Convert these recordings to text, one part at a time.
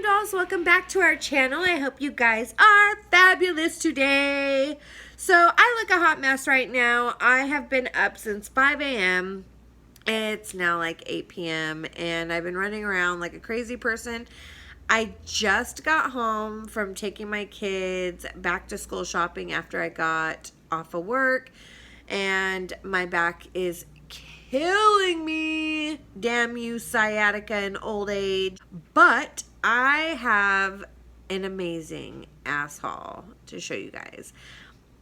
dolls, welcome back to our channel. I hope you guys are fabulous today. So I look a hot mess right now. I have been up since 5 a.m. It's now like 8 p.m. and I've been running around like a crazy person. I just got home from taking my kids back to school shopping after I got off of work, and my back is killing me. Damn you, sciatica and old age. But I have an amazing ass haul to show you guys.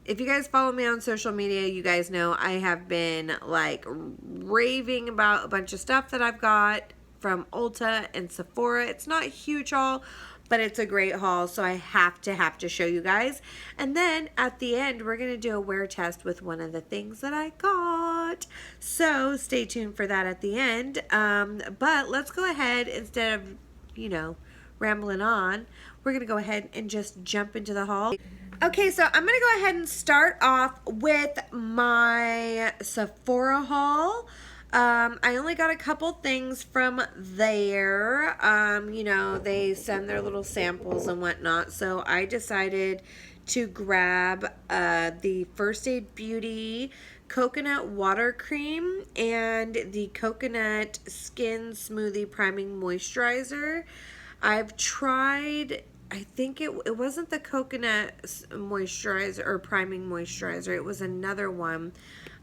If you guys follow me on social media, you guys know I have been like raving about a bunch of stuff that I've got from Ulta and Sephora. It's not a huge haul, but it's a great haul, so I have to show you guys. And then at the end, we're gonna do a wear test with one of the things that I got. So stay tuned for that at the end. But let's go ahead, instead of, you know, rambling on, we're gonna go ahead and just jump into the haul. Okay, so I'm gonna go ahead and start off with my Sephora haul. I only got a couple things from there. You know, they send their little samples and whatnot. So I decided to grab the First Aid Beauty Coconut Water Cream and the Coconut Skin Smoothie Priming Moisturizer. I've tried, I think it wasn't the coconut moisturizer or priming moisturizer. It was another one.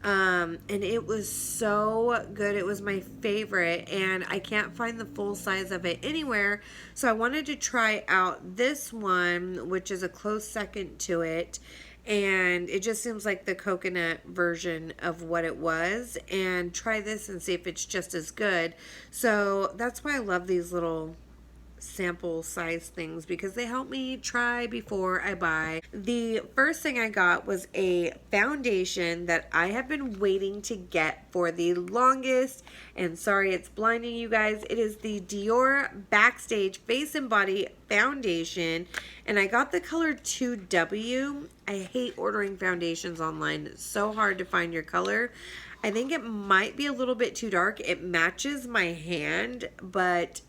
And it was so good. It was my favorite, and I can't find the full size of it anywhere. So I wanted to try out this one, which is a close second to it. And it just seems like the coconut version of what it was. And try this and see if it's just as good. So that's why I love these little sample size things, because they help me try before I buy. The first thing I got was a foundation that I have been waiting to get for the longest, and sorry it's blinding you guys. It is the Dior Backstage Face and Body Foundation, and I got the color 2W. I hate ordering foundations online. It's so hard to find your color. I think it might be a little bit too dark. It matches my hand, but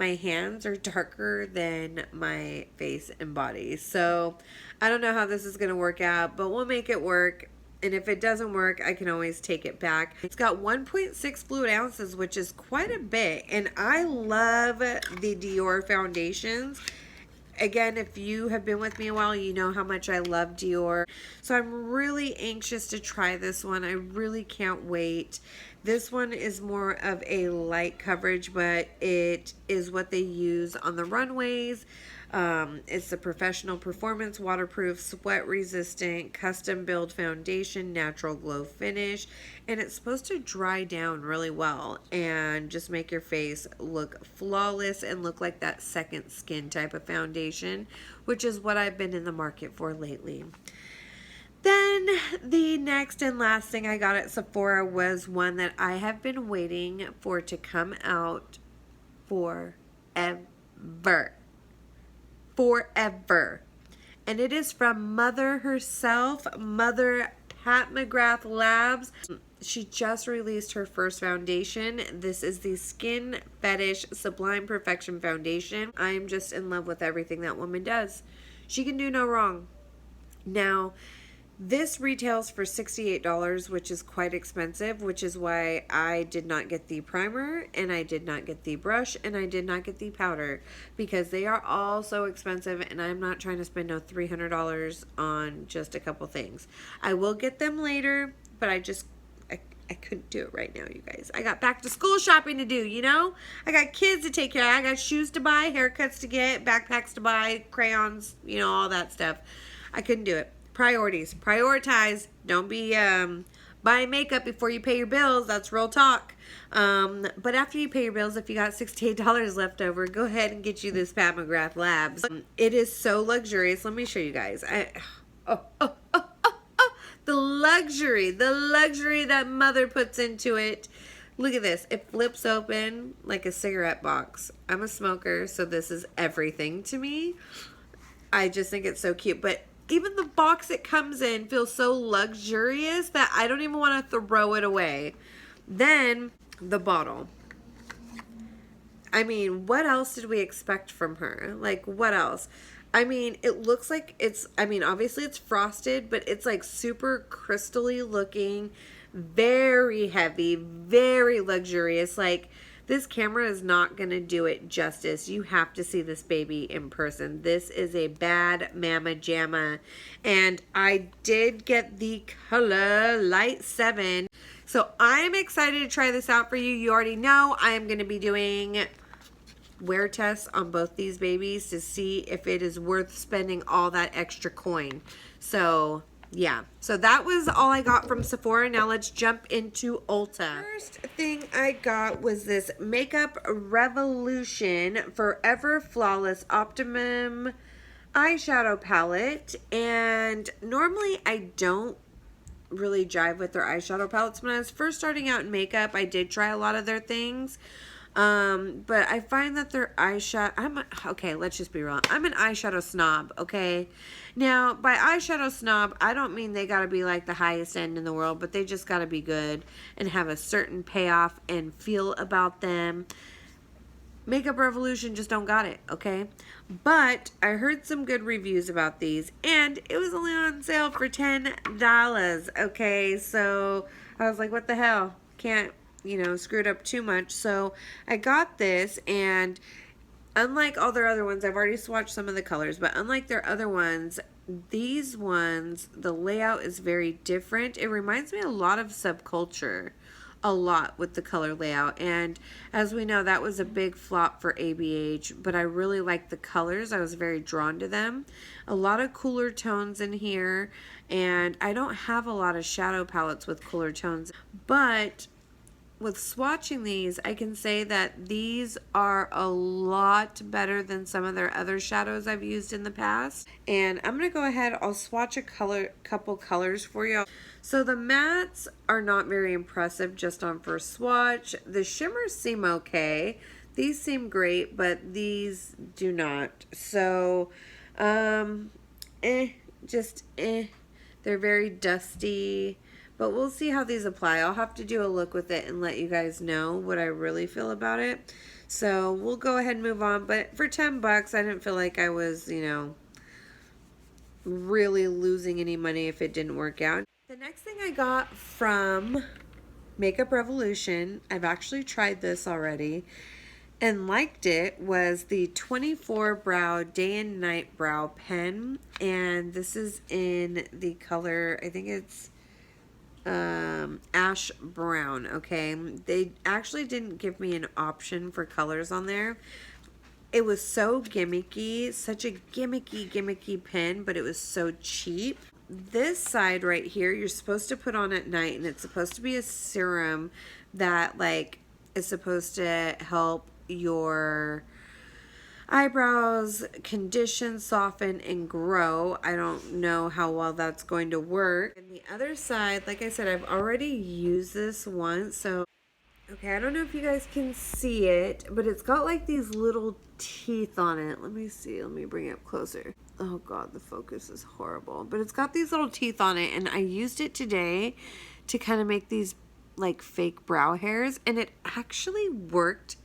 my hands are darker than my face and body. So I don't know how this is going to work out, but we'll make it work. And if it doesn't work, I can always take it back. It's got 1.6 fluid ounces, which is quite a bit. And I love the Dior foundations. Again, if you have been with me a while, you know how much I love Dior. So I'm really anxious to try this one. I really can't wait. This one is more of a light coverage, but it is what they use on the runways. It's a professional performance, waterproof, sweat resistant, custom build foundation, natural glow finish, and it's supposed to dry down really well and just make your face look flawless and look like that second skin type of foundation, which is what I've been in the market for lately. Then the next and last thing I got at Sephora was one that I have been waiting for to come out forever. And it is from Mother herself, Mother Pat McGrath Labs. She just released her first foundation. This is the Skin Fetish Sublime Perfection Foundation. I am just in love with everything that woman does. She can do no wrong. Now, this retails for $68, which is quite expensive, which is why I did not get the primer, and I did not get the brush, and I did not get the powder, because they are all so expensive, and I'm not trying to spend no $300 on just a couple things. I will get them later, but I couldn't do it right now, you guys. I got back to school shopping to do, you know? I got kids to take care of. I got shoes to buy, haircuts to get, backpacks to buy, crayons, you know, all that stuff. I couldn't do it. Priorities. Prioritize. Don't be buying makeup before you pay your bills. That's real talk. But after you pay your bills, if you got $68 left over, go ahead and get you this Pat McGrath Labs. It is so luxurious. Let me show you guys. The luxury that Mother puts into it. Look at this. It flips open like a cigarette box. I'm a smoker, so this is everything to me. I just think it's so cute. But even the box it comes in feels so luxurious that I don't even want to throw it away. Then the bottle. I mean, what else did we expect from her? Like, what else? I mean, it looks like it's, I mean, obviously it's frosted, but it's like super crystally looking, very heavy, very luxurious. Like, this camera is not going to do it justice. You have to see this baby in person. This is a bad mama jamma. And I did get the color Light 7. So I'm excited to try this out for you. You already know I am going to be doing wear tests on both these babies to see if it is worth spending all that extra coin. So yeah, so that was all I got from Sephora. Now let's jump into Ulta. First thing I got was this Makeup Revolution Forever Flawless Optimum eyeshadow palette. And normally I don't really jive with their eyeshadow palettes. When I was first starting out in makeup, I did try a lot of their things. But I find that their eyeshadow, okay, let's just be real. I'm an eyeshadow snob, okay? Now, by eyeshadow snob, I don't mean they gotta be like the highest end in the world, but they just gotta be good and have a certain payoff and feel about them. Makeup Revolution just don't got it, okay? But I heard some good reviews about these, and it was only on sale for $10, okay? So I was like, what the hell? Can't, you know, screw it up too much. So I got this, and unlike all their other ones, I've already swatched some of the colors, but unlike their other ones, these ones, the layout is very different. It reminds me a lot of Subculture. A lot with the color layout, and as we know, that was a big flop for ABH, but I really like the colors. I was very drawn to them. A lot of cooler tones in here, and I don't have a lot of shadow palettes with cooler tones, but with swatching these, I can say that these are a lot better than some of their other shadows I've used in the past. And I'm going to go ahead, I'll swatch a couple colors for you. So the mattes are not very impressive just on first swatch. The shimmers seem okay. These seem great, but these do not. So, just They're very dusty. But we'll see how these apply. I'll have to do a look with it and let you guys know what I really feel about it. So we'll go ahead and move on. But for 10 bucks, I didn't feel like I was, you know, really losing any money if it didn't work out. The next thing I got from Makeup Revolution, I've actually tried this already and liked it, was the 24 Brow Day and Night Brow Pen. And this is in the color, I think it's ash brown. Okay, they actually didn't give me an option for colors on there. It was so gimmicky, such a gimmicky pen, but it was so cheap. This side right here, you're supposed to put on at night, and it's supposed to be a serum that like is supposed to help your eyebrows condition, soften, and grow. I don't know how well that's going to work. And the other side, like I said, I've already used this once, so okay, I don't know if you guys can see it, but it's got like these little teeth on it. Let me see, let me bring it up closer. Oh god, the focus is horrible. But it's got these little teeth on it, and I used it today to kind of make these like fake brow hairs, and it actually worked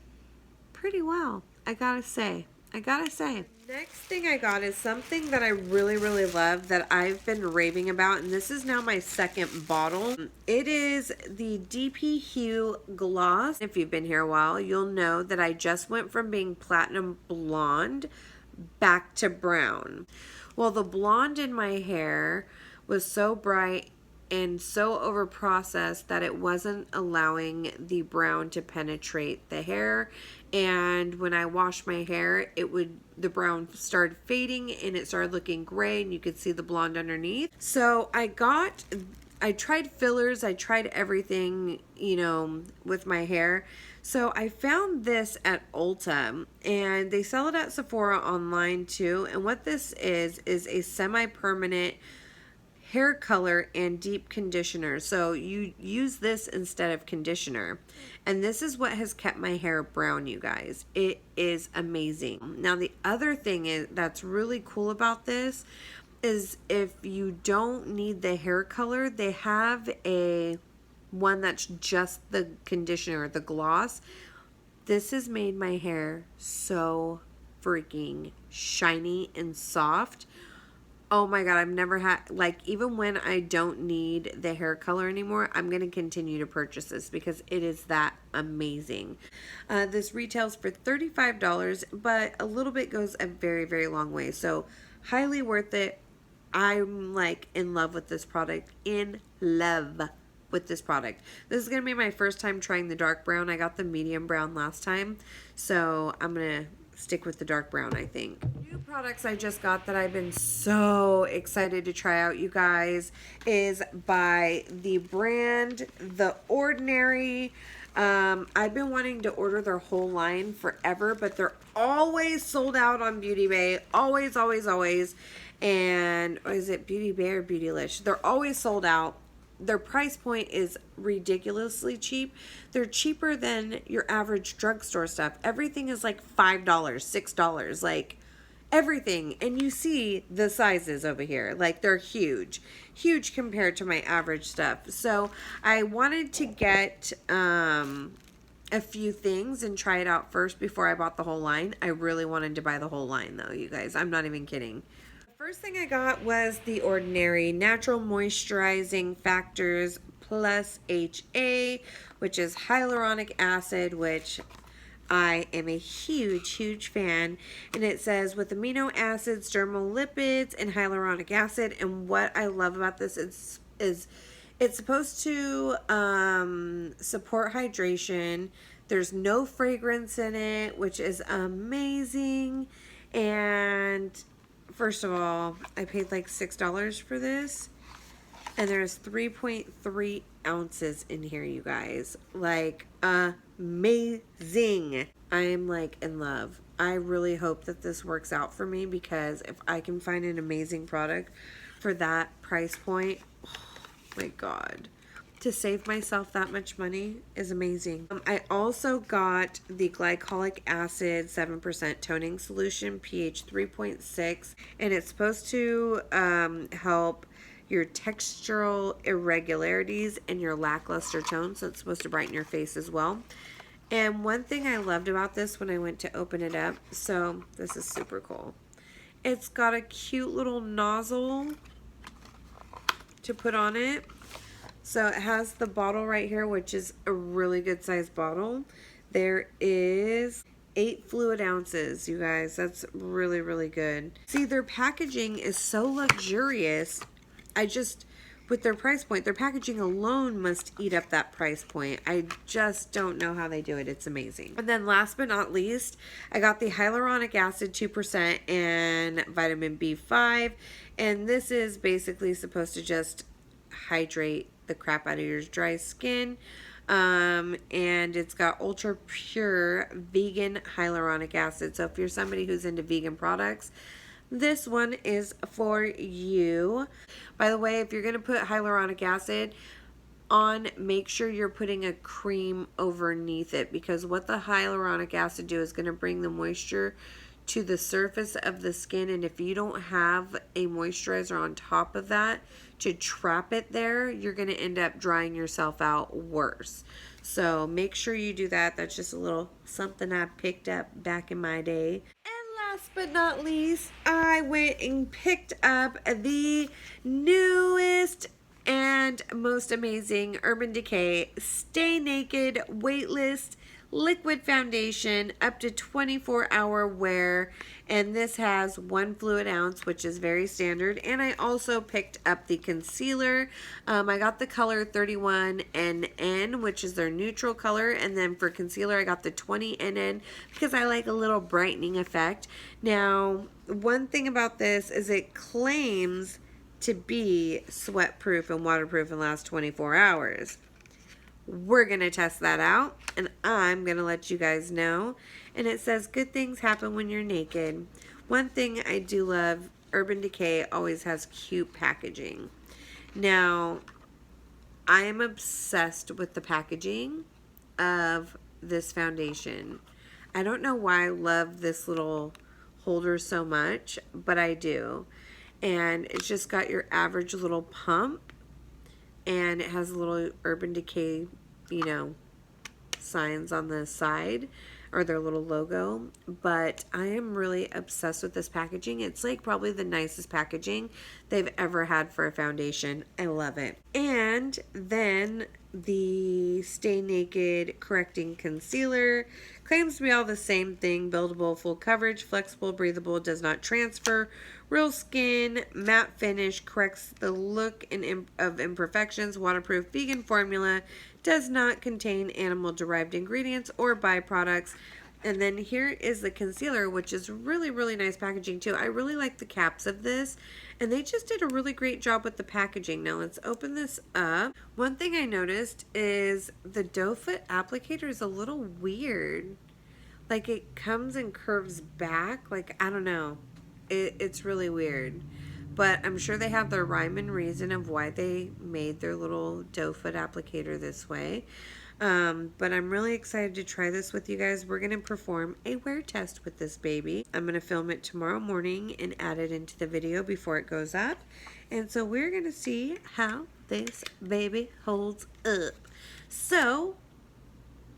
pretty well, I gotta say. Next thing I got is something that I really love that I've been raving about, and this is now my second bottle. It is the DP Hue Gloss. If you've been here a while, you'll know that I just went from being platinum blonde back to brown. Well, the blonde in my hair was so bright and so over processed that it wasn't allowing the brown to penetrate the hair, and when I washed my hair, the brown started fading and it started looking gray, and you could see the blonde underneath. So I tried fillers, I tried everything, you know, with my hair. So I found this at Ulta, and they sell it at Sephora online too. And what this is a semi-permanent hair color and deep conditioner. So you use this instead of conditioner, and this is what has kept my hair brown, you guys. It is amazing. Now the other thing that's really cool about this is if you don't need the hair color, they have one that's just the conditioner, the gloss. This has made my hair so freaking shiny and soft. Oh my god, I've never had, like, even when I don't need the hair color anymore, I'm going to continue to purchase this because it is that amazing. This retails for $35, but a little bit goes a very, very long way. So, highly worth it. I'm, like, in love with this product. In love with this product. This is going to be my first time trying the dark brown. I got the medium brown last time, so I'm going to stick with the dark brown, I think. New products I just got that I've been so excited to try out, you guys, is by the brand The Ordinary. I've been wanting to order their whole line forever, but they're always sold out on Beauty Bay. Always, always, always. And is it Beauty Bay or Beautylish? They're always sold out. Their price point is ridiculously cheap. They're cheaper than your average drugstore stuff. Everything is like $5, $6, like everything. And you see the sizes over here. Like they're huge. Huge compared to my average stuff. So I wanted to get a few things and try it out first before I bought the whole line. I really wanted to buy the whole line though, you guys. I'm not even kidding. First thing I got was The Ordinary Natural Moisturizing Factors Plus HA, which is hyaluronic acid, which I am a huge, huge fan. And it says with amino acids, dermal lipids, and hyaluronic acid. And what I love about this is it's supposed to support hydration. There's no fragrance in it, which is amazing. And first of all, I paid like $6 for this, and there's 3.3 ounces in here, you guys. Like, amazing. I am like in love. I really hope that this works out for me, because if I can find an amazing product for that price point, oh my god. To save myself that much money is amazing. I also got the glycolic acid 7% toning solution, pH 3.6, and it's supposed to help your textural irregularities and your lackluster tone, so it's supposed to brighten your face as well. And one thing I loved about this when I went to open it up, so this is super cool. It's got a cute little nozzle to put on it. So it has the bottle right here, which is a really good size bottle. There is 8 fluid ounces, you guys. That's really, really good. See, their packaging is so luxurious. With their price point, their packaging alone must eat up that price point. I just don't know how they do it. It's amazing. And then last but not least, I got the hyaluronic acid 2% and vitamin B5. And this is basically supposed to just hydrate the crap out of your dry skin. And it's got ultra pure vegan hyaluronic acid. So if you're somebody who's into vegan products, this one is for you. By the way, if you're going to put hyaluronic acid on, make sure you're putting a cream underneath it, because what the hyaluronic acid do is going to bring the moisture to the surface of the skin, and if you don't have a moisturizer on top of that to trap it there, you're going to end up drying yourself out worse. So make sure you do that. That's just a little something I picked up back in my day. And last but not least, I went and picked up the newest and most amazing Urban Decay Stay Naked Weightless Liquid Foundation, up to 24-hour wear, and this has 1 fluid ounce, which is very standard. And I also picked up the concealer. I got the color 31NN, which is their neutral color, and then for concealer I got the 20NN because I like a little brightening effect. Now, one thing about this is it claims to be sweat proof and waterproof and last 24 hours. We're going to test that out, and I'm going to let you guys know. And it says, good things happen when you're naked. One thing I do love, Urban Decay always has cute packaging. Now, I am obsessed with the packaging of this foundation. I don't know why I love this little holder so much, but I do. And it's just got your average little pump. And it has a little Urban Decay, you know, signs on the side. or their little logo, but I am really obsessed with this packaging. It's like probably the nicest packaging they've ever had for a foundation. I love it. And then the Stay Naked Correcting Concealer claims to be all the same thing: buildable, full coverage, flexible, breathable, does not transfer, real skin, matte finish, corrects the look of imperfections, waterproof, vegan formula, does not contain animal-derived ingredients or byproducts. And then here is the concealer, which is really, really nice packaging too. I really like the caps of this, and they just did a really great job with the packaging. Now let's open this up. One thing I noticed is the doe foot applicator is a little weird. Like it comes and curves back. Like, I don't know. It's really weird. But I'm sure they have their rhyme and reason of why they made their little doe foot applicator this way. But I'm really excited to try this with you guys. We're going to perform a wear test with this baby. I'm going to film it tomorrow morning and add it into the video before it goes up. And so we're going to see how this baby holds up. So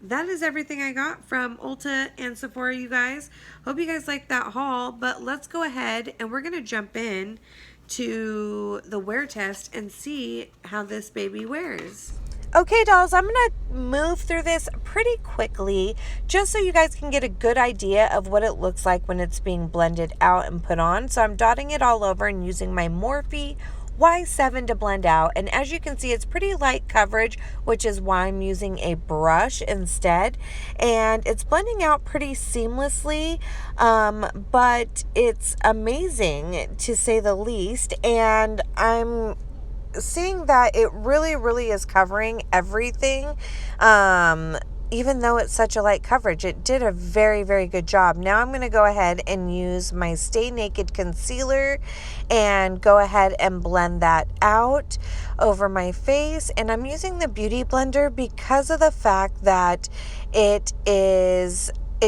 that is everything I got from Ulta and Sephora, you guys. Hope you guys liked that haul, but let's go ahead and we're going to jump in to the wear test and see how this baby wears. Okay, dolls, I'm going to move through this pretty quickly just so you guys can get a good idea of what it looks like when it's being blended out and put on. So I'm dotting it all over and using my Morphe Y7 to blend out, and as you can see, it's pretty light coverage, which is why I'm using a brush instead, and it's blending out pretty seamlessly, but it's amazing to say the least. And I'm seeing that it really is covering everything, even though it's such a light coverage. It did a very good job. Now I'm going to go ahead and use my Stay Naked concealer and go ahead and blend that out over my face. And I'm using the Beauty Blender because of the fact that it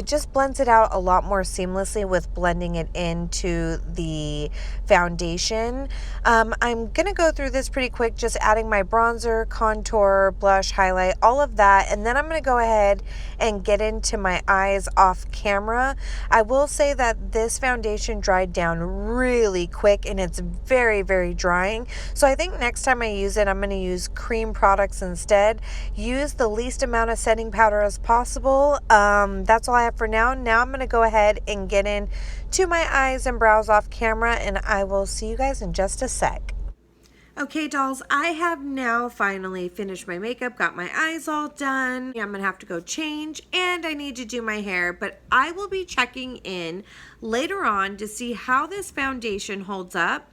just blends it out a lot more seamlessly with blending it into the foundation. I'm going to go through this pretty quick, just adding my bronzer, contour, blush, highlight, all of that. And then I'm going to go ahead and get into my eyes off camera. I will say that this foundation dried down really quick and it's very drying. So I think next time I use it, I'm going to use cream products instead. Use the least amount of setting powder as possible. That's all I have for now. Now I'm going to go ahead and get in to my eyes and brows off camera, and I will see you guys in just a sec. Okay, dolls, I have now finally finished my makeup, got my eyes all done. I'm gonna have to go change, and I need to do my hair, but I will be checking in later on to see how this foundation holds up.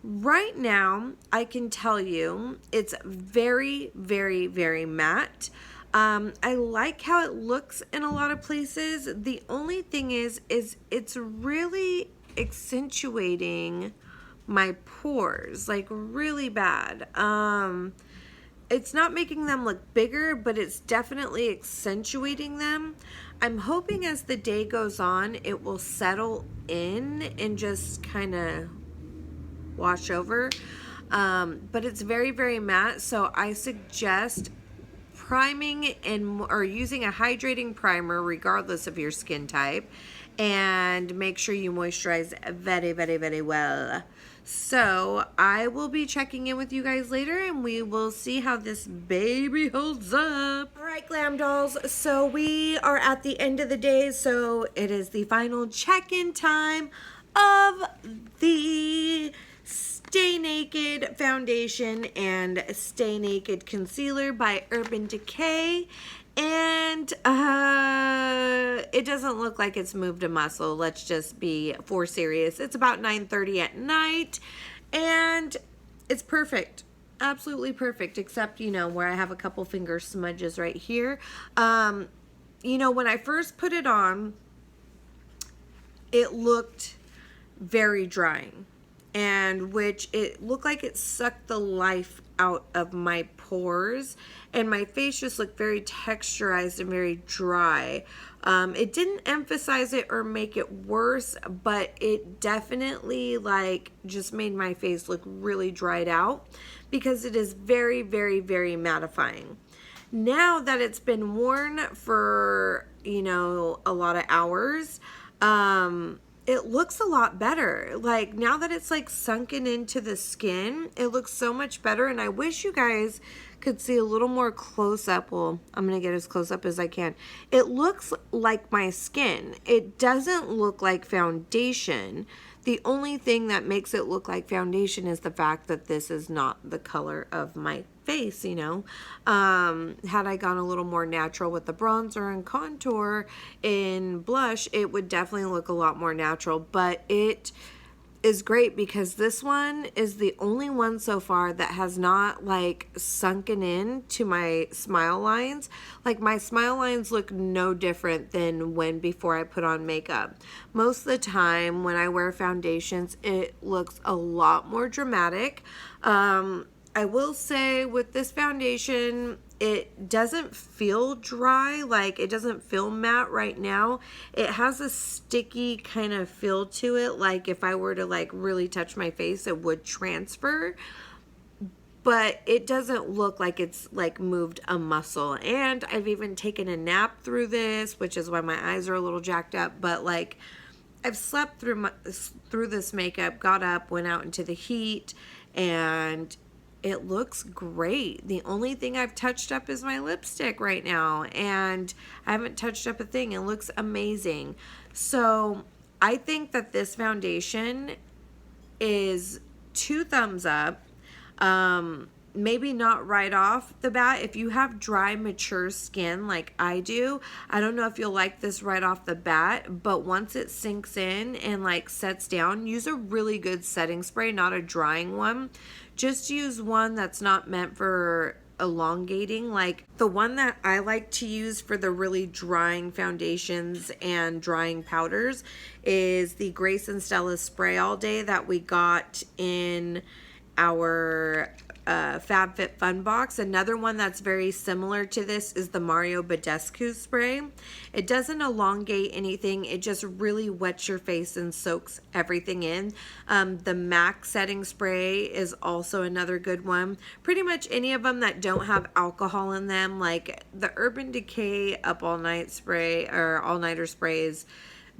Right now, I can tell you it's very matte. I like how it looks in a lot of places. The only thing is it's really accentuating my pores, like really bad. It's not making them look bigger, but it's definitely accentuating them. I'm hoping as the day goes on, it will settle in and just kind of wash over. But it's very matte, so I suggest priming or using a hydrating primer regardless of your skin type, and make sure you moisturize very well. So I will be checking in with you guys later, and we will see how this baby holds up. All right, glam dolls, so we are at the end of the day, so it is the final check-in time of the Stay Naked foundation and Stay Naked concealer by Urban Decay. And it doesn't look like it's moved a muscle. Let's just be serious. It's about 9:30 at night, and it's perfect. Absolutely perfect, except, you know, where I have a couple finger smudges right here. You know, when I first put it on, it looked very drying, and which it looked like it sucked the life out of my pores, and my face just looked very texturized and very dry. It didn't emphasize it or make it worse, but it definitely like just made my face look really dried out, because it is very mattifying. Now that it's been worn for you know, a lot of hours, it looks a lot better. Like now that it's like sunken into the skin, it looks so much better. And I wish you guys could see a little more close up. Well, I'm gonna get as close up as I can. It looks like my skin. It doesn't look like foundation. The only thing that makes it look like foundation is the fact that this is not the color of my face, you know. Had I gone a little more natural with the bronzer and contour in blush, it would definitely look a lot more natural, but it is great because this one is the only one so far that has not like sunken in to my smile lines. Like my smile lines look no different than when before I put on makeup. Most of the time when I wear foundations, it looks a lot more dramatic. I will say with this foundation, it doesn't feel dry, like it doesn't feel matte right now. It has a sticky kind of feel to it, like if I were to like really touch my face, it would transfer. But it doesn't look like it's like moved a muscle. And I've even taken a nap through this, which is why my eyes are a little jacked up. But like I've slept through this makeup, got up, went out into the heat, and it looks great. The only thing I've touched up is my lipstick right now, and I haven't touched up a thing. It looks amazing. So I think that this foundation is 2 thumbs up. Maybe not right off the bat. If you have dry, mature skin like I do, I don't know if you'll like this right off the bat, but once it sinks in and like sets down, use a really good setting spray, not a drying one. Just use one that's not meant for elongating. Like the one that I like to use for the really drying foundations and drying powders is the Grace and Stella Spray All Day that we got in our FabFitFun box. Another one that's very similar to this is the Mario Badescu spray. It doesn't elongate anything. It just really wets your face and soaks everything in. The MAC setting spray is also another good one. Pretty much any of them that don't have alcohol in them, like the Urban Decay Up All Night spray or All Nighter sprays,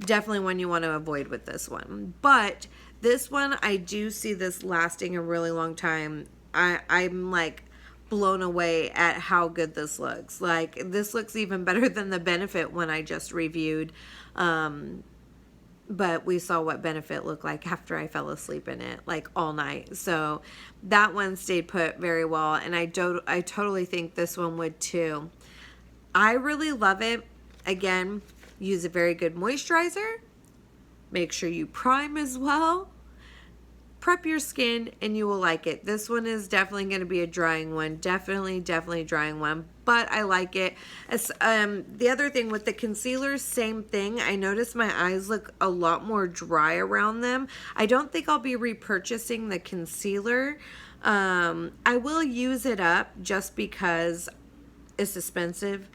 definitely one you want to avoid with this one. But this one, I do see this lasting a really long time. I'm like blown away at how good this looks. Like this looks even better than the Benefit one I just reviewed. But we saw what Benefit looked like after I fell asleep in it like all night. So that one stayed put very well, and I totally think this one would too. I really love it. Again, use a very good moisturizer. Make sure you prime as well. Prep your skin and you will like it. This one is definitely going to be a drying one. Definitely drying one, but I like it. The other thing with the concealer, same thing. I noticed my eyes look a lot more dry around them. I don't think I'll be repurchasing the concealer. I will use it up just because it's expensive.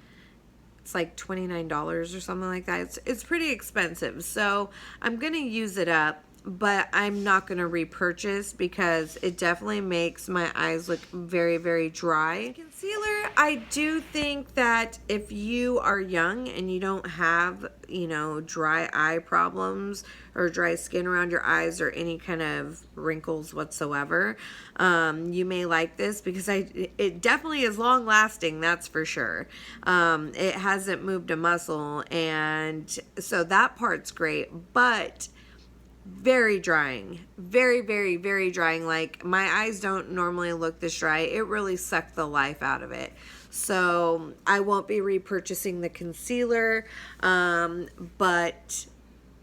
It's like $29 or something like that. It's pretty expensive. So I'm going to use it up, but I'm not going to repurchase because it definitely makes my eyes look very dry. Concealer, I do think that if you are young and you don't have, you know, dry eye problems or dry skin around your eyes or any kind of wrinkles whatsoever, you may like this because it definitely is long lasting, that's for sure. It hasn't moved a muscle, and so that part's great, but very drying. Very drying. Like my eyes don't normally look this dry. It really sucked the life out of it. So I won't be repurchasing the concealer, but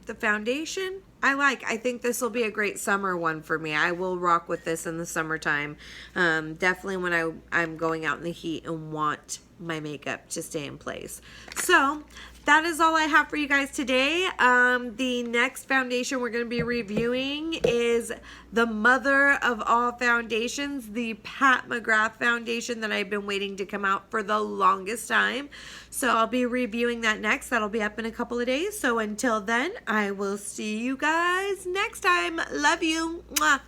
the foundation I think this will be a great summer one for me. I will rock with this in the summertime. Definitely when I'm going out in the heat and want my makeup to stay in place. So that is all I have for you guys today. The next foundation we're going to be reviewing is the mother of all foundations, the Pat McGrath foundation that I've been waiting to come out for the longest time. So I'll be reviewing that next. That'll be up in a couple of days. So until then, I will see you guys next time. Love you. Mwah.